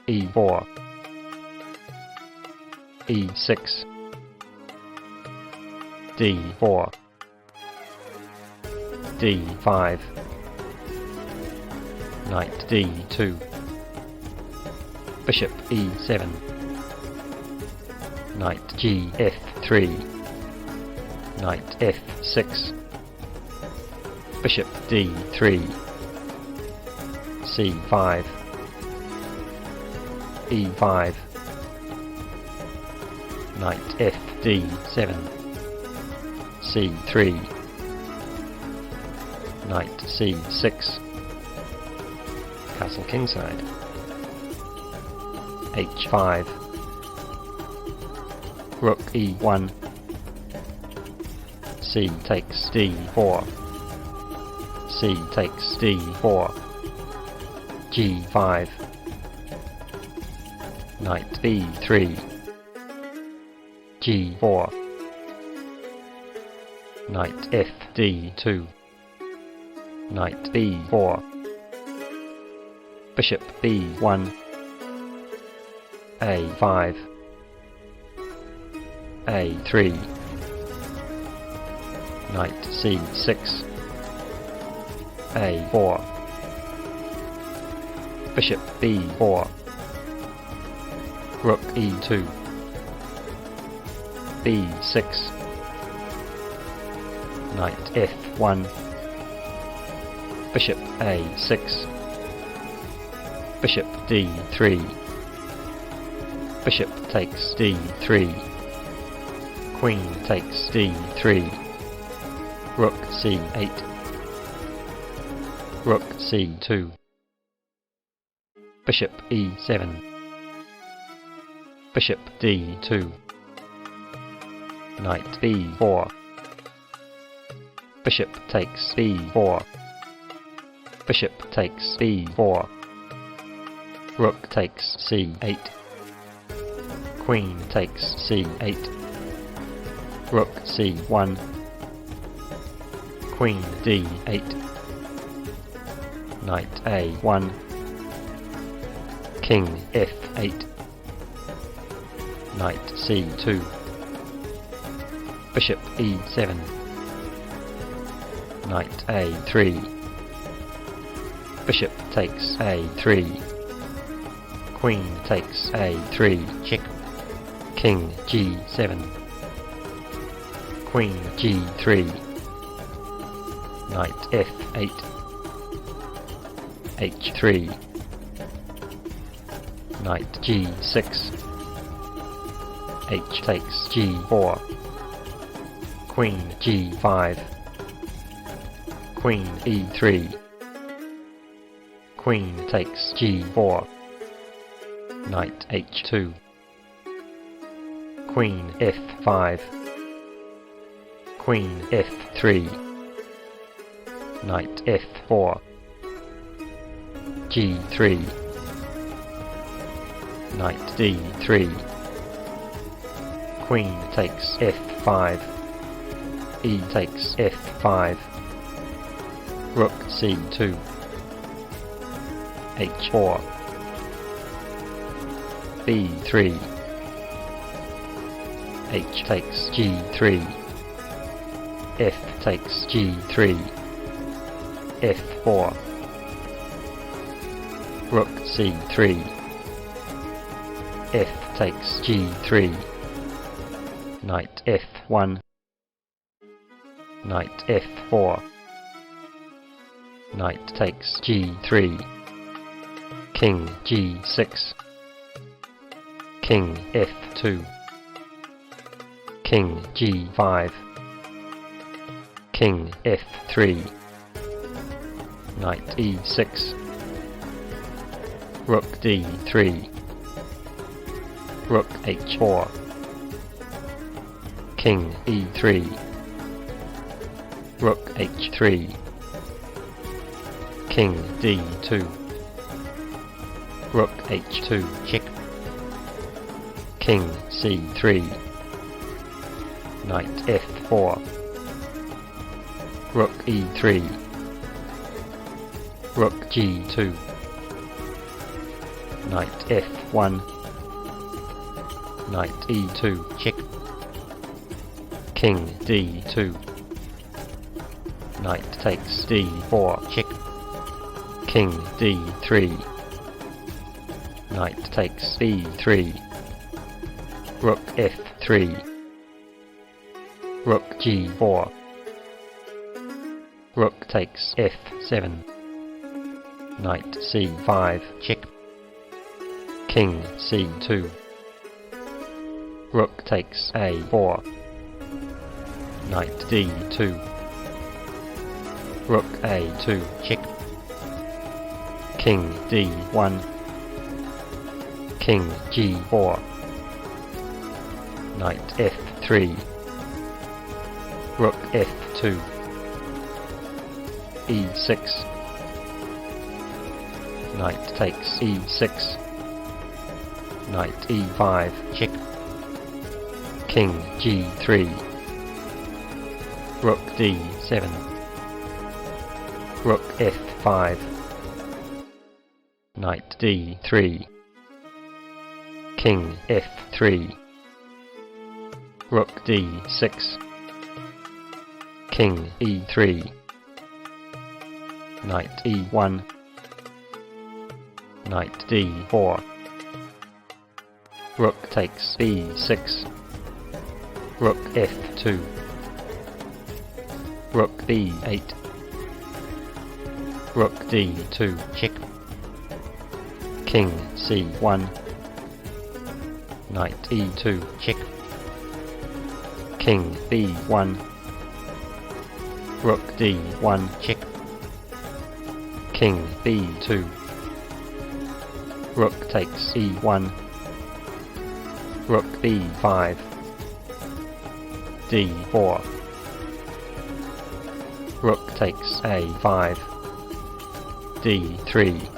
e4, e6, d4, d5, knight d2, bishop e7, knight gf3, knight f6, bishop d3, c5, e5, knight fd7, c3, knight c6, castle kingside, h5, rook e1, c takes d4, c takes d4, g5, knight b3, g4, knight fd2, knight b4, bishop b1, a5, a3, knight c6, a4, bishop b4, rook e2, b6, knight f1, bishop a6, bishop d3, bishop takes d3, queen takes d3, rook c8, rook c2, bishop e7, bishop d2, knight b4, bishop takes b4, bishop takes b4, rook takes c8, queen takes c8, rook c1, queen d8, knight a1, king f8, knight c2, bishop e7, knight a3, bishop takes a3, queen takes a3, check, king g7, queen g3, knight f8, h3, knight g6, h takes g4, queen g5, queen e3, queen takes g4, knight h2, queen f5, queen f3, knight f4, g3, knight d3, queen takes f5, e takes f5, rook c2, h4, b3, h takes g3, f takes g3, f4, rook c3, f takes g3, knight f1, knight f4, knight takes g3, king g6, king f2, king g5, king f3, knight e6, rook d3, rook h4, king e3, rook h3, king d2, rook h2, check, king c3, knight f4, rook e3, rook g2, Knight f1, knight e2, check, king d2, knight takes d4, check, king d3, knight takes b3, rook f3, rook g4, rook takes f7, knight c5, check, king c2, rook takes a4, knight d2, rook a2, check, king d1, king g4, knight f3, rook f2, e6, knight takes e6, knight e5, check, king g3, rook d7, rook f5, knight d3, king f3, rook d6, king e3, knight e1, knight d4, rook takes b6, rook f2, rook b8, rook d2, check, king c1, knight e2, check, king b1, rook d1, check, king b2, rook takes e1, rook b5, d4, rook takes a5, d3,